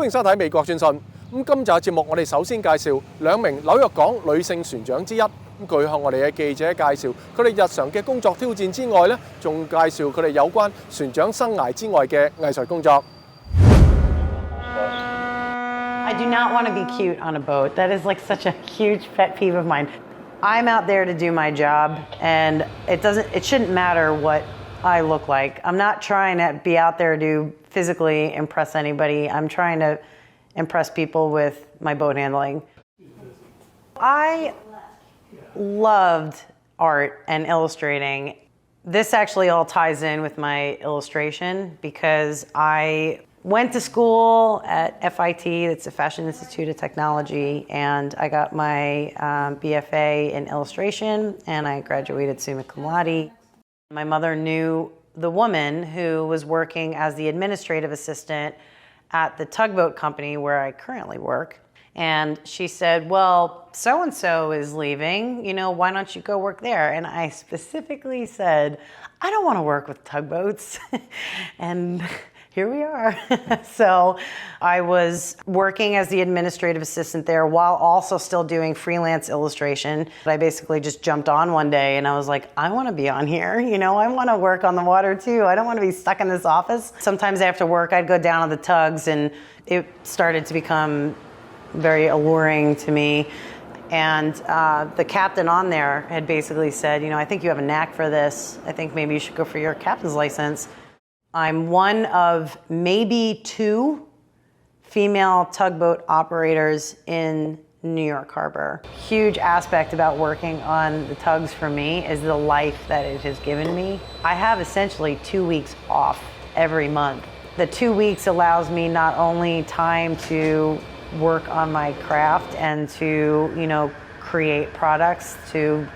歡迎收睇美國專訊。咁今集嘅節目，我哋首先介紹兩名紐約港女性船長之一。咁據向我哋嘅記者介紹，佢哋日常嘅工作挑戰之外咧，仲介紹佢哋有關船長生涯之外嘅藝術工作。I do not want to be cute on a boat. That is like such a huge pet peeve of mine. I'm out there to do my job, and it shouldn't matter what I look like. I'm not trying to be out there to physically impress anybody. I'm trying to impress people with my boat handling. I loved art and illustrating. This actually all ties in with my illustration because I went to school at FIT, that's the Fashion Institute of Technology, and I got my BFA in illustration, and I graduated summa cum laude. My mother knew the woman who was working as the administrative assistant at the tugboat company where I currently work. And she said, well, so-and-so is leaving, why don't you go work there? And I specifically said, I don't want to work with tugboats. And here we are. So I was working as the administrative assistant there while also still doing freelance illustration. I basically just jumped on one day and I was like, I want to be on here. I want to work on the water too. I don't want to be stuck in this office. Sometimes after work, I'd go down to the tugs and it started to become very alluring to me. And the captain on there had basically said, I think you have a knack for this. I think maybe you should go for your captain's license. I'm one of maybe 2 female tugboat operators in New York Harbor. Huge aspect about working on the tugs for me is the life that it has given me. I have essentially 2 weeks off every month. The 2 weeks allows me not only time to work on my craft and to, create products, to,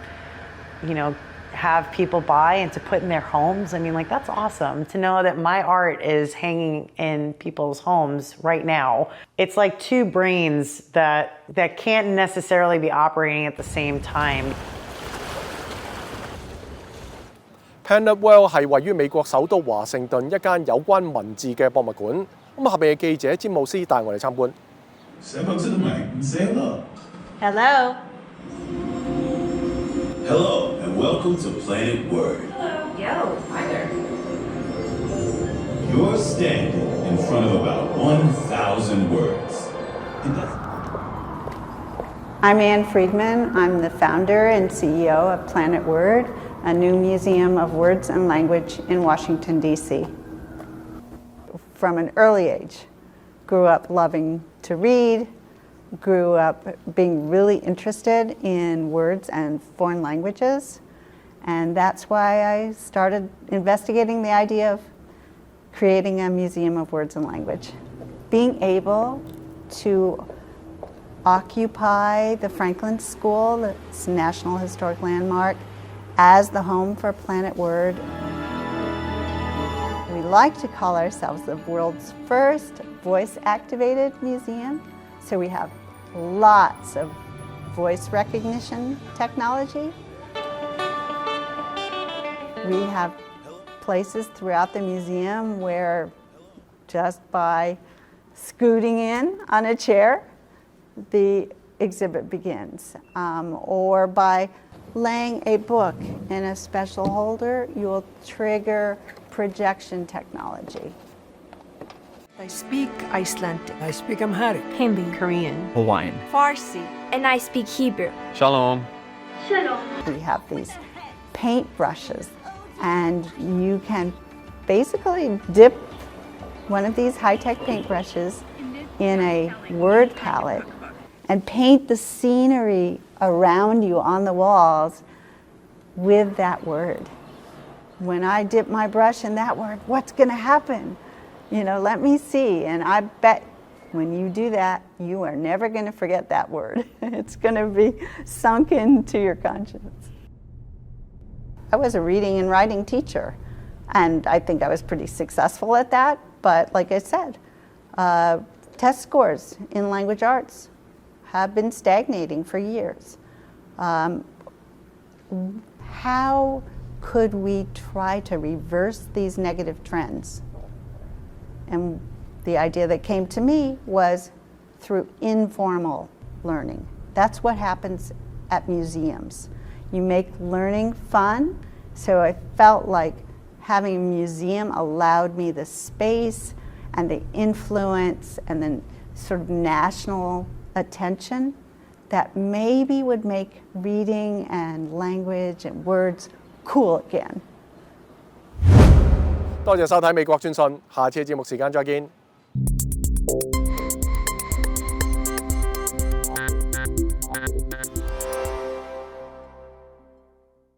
have people buy and to put in their homes. I mean, that's awesome to know that my art is hanging in people's homes right now. It's like 2 brains that can't necessarily be operating at the same time. Planet World 係位於美國首都華盛頓一間有關文字嘅博物館。咁下邊嘅記者詹姆斯帶我哋參觀。Step up to the mic and say hello. Hello. Hello, and welcome to Planet Word. Hello. Yo, hi there. You're standing in front of about 1,000 words. I'm Ann Friedman. I'm the founder and CEO of Planet Word, a new museum of words and language in Washington, D.C. From an early age, grew up loving to read, grew up being really interested in words and foreign languages, and that's why I started investigating the idea of creating a museum of words and language. Being able to occupy the Franklin School, that's a National Historic Landmark, as the home for Planet Word. We like to call ourselves the world's first voice-activated museum. So we have lots of voice recognition technology. We have places throughout the museum where just by scooting in on a chair, the exhibit begins. Or by laying a book in a special holder, you will trigger projection technology. I speak Icelandic. I speak Amharic, Hindi, Korean, Hawaiian, Farsi, And I speak Hebrew. Shalom. We have these paint brushes, and you can basically dip one of these high-tech paint brushes in a word palette and paint the scenery around you on the walls with that word. When I dip my brush in that word, what's going to happen? Let me see. And I bet when you do that, you are never going to forget that word. It's going to be sunk into your conscience. I was a reading and writing teacher, and I think I was pretty successful at that. But like I said, test scores in language arts have been stagnating for years. How could we try to reverse these negative trends? And the idea that came to me was through informal learning. That's what happens at museums. You make learning fun, so I felt like having a museum allowed me the space and the influence and the sort of national attention that maybe would make reading and language and words cool again. 多謝收睇美國專訊，下次節目時間再見。